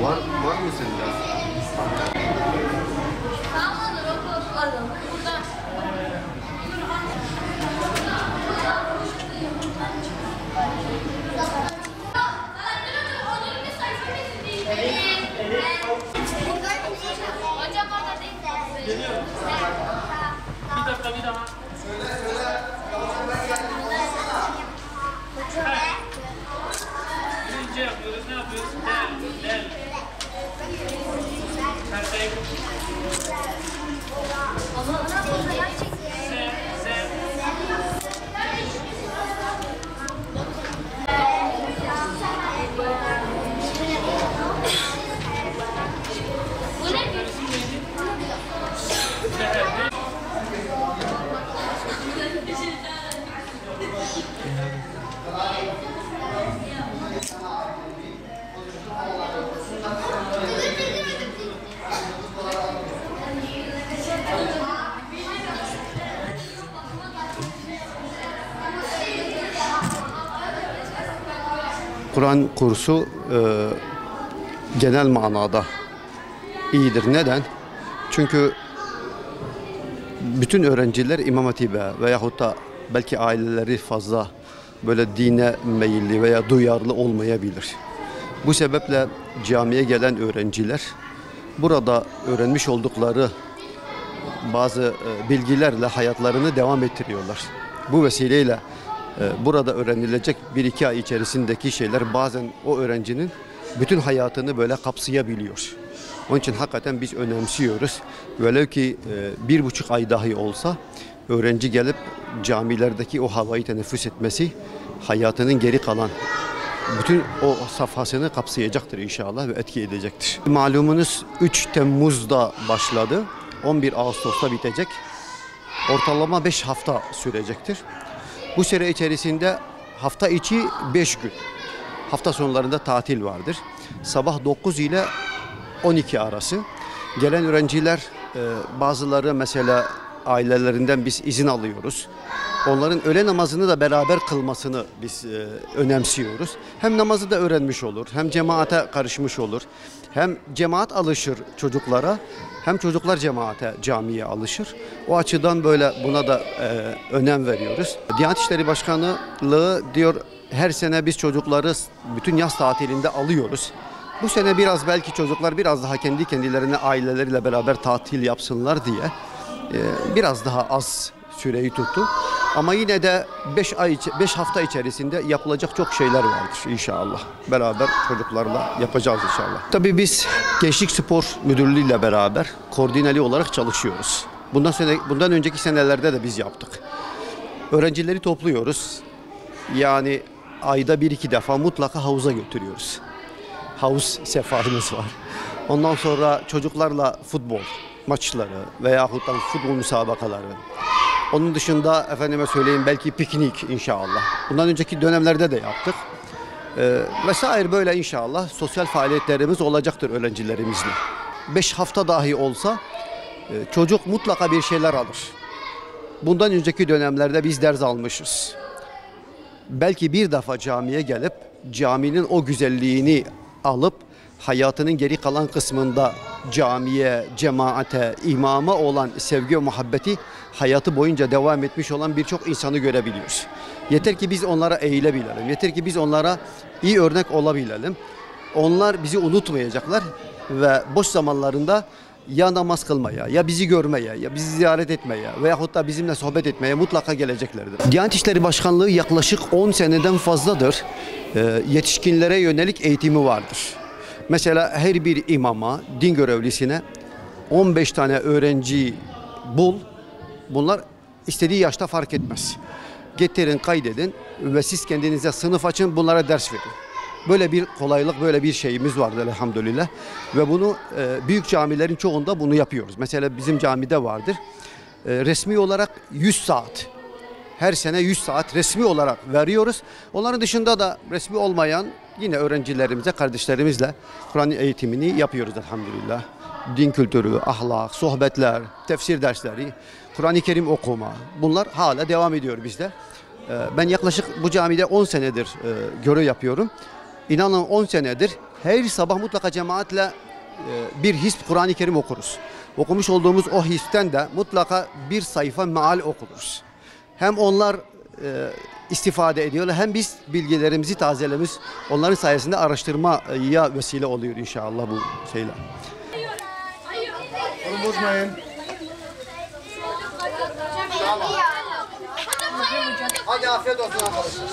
Var mı senin ders? Hocam orada değil. Geliyorum. Bir dakika bir daha. Birinci yapıyoruz. Ne yapıyoruz? Del. Perdeyi. Se. Bu ne? Kur'an kursu genel manada iyidir. Neden? Çünkü bütün öğrenciler İmam Hatip'e veyahut da belki aileleri fazla böyle dine meyilli veya duyarlı olmayabilir. Bu sebeple camiye gelen öğrenciler burada öğrenmiş oldukları bazı bilgilerle hayatlarını devam ettiriyorlar. Bu vesileyle burada öğrenilecek 1-2 ay içerisindeki şeyler bazen o öğrencinin bütün hayatını böyle kapsayabiliyor. Onun için hakikaten biz önemsiyoruz. Velev ki 1,5 ay dahi olsa öğrenci gelip camilerdeki o havayı teneffüs etmesi hayatının geri kalan bütün o safhasını kapsayacaktır inşallah ve etki edecektir. Malumunuz 3 Temmuz'da başladı. 11 Ağustos'ta bitecek. Ortalama 5 hafta sürecektir. Bu süre içerisinde hafta içi 5 gün. Hafta sonlarında tatil vardır. Sabah 9 ile 12 arası. Gelen öğrenciler bazıları mesela ailelerinden biz izin alıyoruz. Onların öğle namazını da beraber kılmasını biz önemsiyoruz. Hem namazı da öğrenmiş olur, hem cemaate karışmış olur. Hem cemaat alışır çocuklara, hem çocuklar cemaate, camiye alışır. O açıdan böyle buna da önem veriyoruz. Diyanet İşleri Başkanlığı diyor her sene biz çocukları bütün yaz tatilinde alıyoruz. Bu sene biraz belki çocuklar biraz daha kendi kendilerine aileleriyle beraber tatil yapsınlar diye biraz daha az süreyi tuttu. Ama yine de 5 hafta içerisinde yapılacak çok şeyler vardır inşallah. Beraber çocuklarla yapacağız inşallah. Tabii biz Gençlik Spor Müdürlüğü ile beraber koordineli olarak çalışıyoruz. Bundan önceki senelerde de biz yaptık. Öğrencileri topluyoruz. Yani ayda 1-2 defa mutlaka havuza götürüyoruz. Havuz seferimiz var. Ondan sonra çocuklarla futbol maçları veyahut da futbol müsabakaları. Onun dışında efendime söyleyeyim belki piknik inşallah. Bundan önceki dönemlerde de yaptık. Vesaire böyle inşallah sosyal faaliyetlerimiz olacaktır öğrencilerimizle. 5 hafta dahi olsa çocuk mutlaka bir şeyler alır. Bundan önceki dönemlerde biz ders almışız. Belki bir defa camiye gelip caminin o güzelliğini alıp hayatının geri kalan kısmında camiye, cemaate, imama olan sevgi ve muhabbeti hayatı boyunca devam etmiş olan birçok insanı görebiliyoruz. Yeter ki biz onlara eğilebilelim. Yeter ki biz onlara iyi örnek olabilelim. Onlar bizi unutmayacaklar ve boş zamanlarında ya namaz kılmaya, ya bizi görmeye, ya bizi ziyaret etmeye veyahut da bizimle sohbet etmeye mutlaka geleceklerdir. Diyanet İşleri Başkanlığı yaklaşık 10 seneden fazladır yetişkinlere yönelik eğitimi vardır. Mesela her bir imama, din görevlisine 15 tane öğrenci bul. Bunlar istediği yaşta fark etmez. Getirin, kaydedin ve siz kendinize sınıf açın, bunlara ders verin. Böyle bir kolaylık, böyle bir şeyimiz vardı elhamdülillah. Ve bunu büyük camilerin çoğunda bunu yapıyoruz. Mesela bizim camide vardır. Resmi olarak 100 saat. Her sene 100 saat resmi olarak veriyoruz. Onların dışında da resmi olmayan yine öğrencilerimize, kardeşlerimizle Kur'an eğitimini yapıyoruz elhamdülillah. Din kültürü, ahlak, sohbetler, tefsir dersleri, Kur'an-ı Kerim okuma bunlar hala devam ediyor bizde. Ben yaklaşık bu camide 10 senedir görev yapıyorum. İnanın 10 senedir Her sabah mutlaka cemaatle bir hisp Kur'an-ı Kerim okuruz. Okumuş olduğumuz o hispten de mutlaka bir sayfa meal okuruz. Hem onlar istifade ediyorlar hem biz bilgilerimizi tazelemiz onların sayesinde araştırmaya vesile oluyor inşallah bu şeyler. Onu bozmayın. Hadi afiyet olsun arkadaşlar.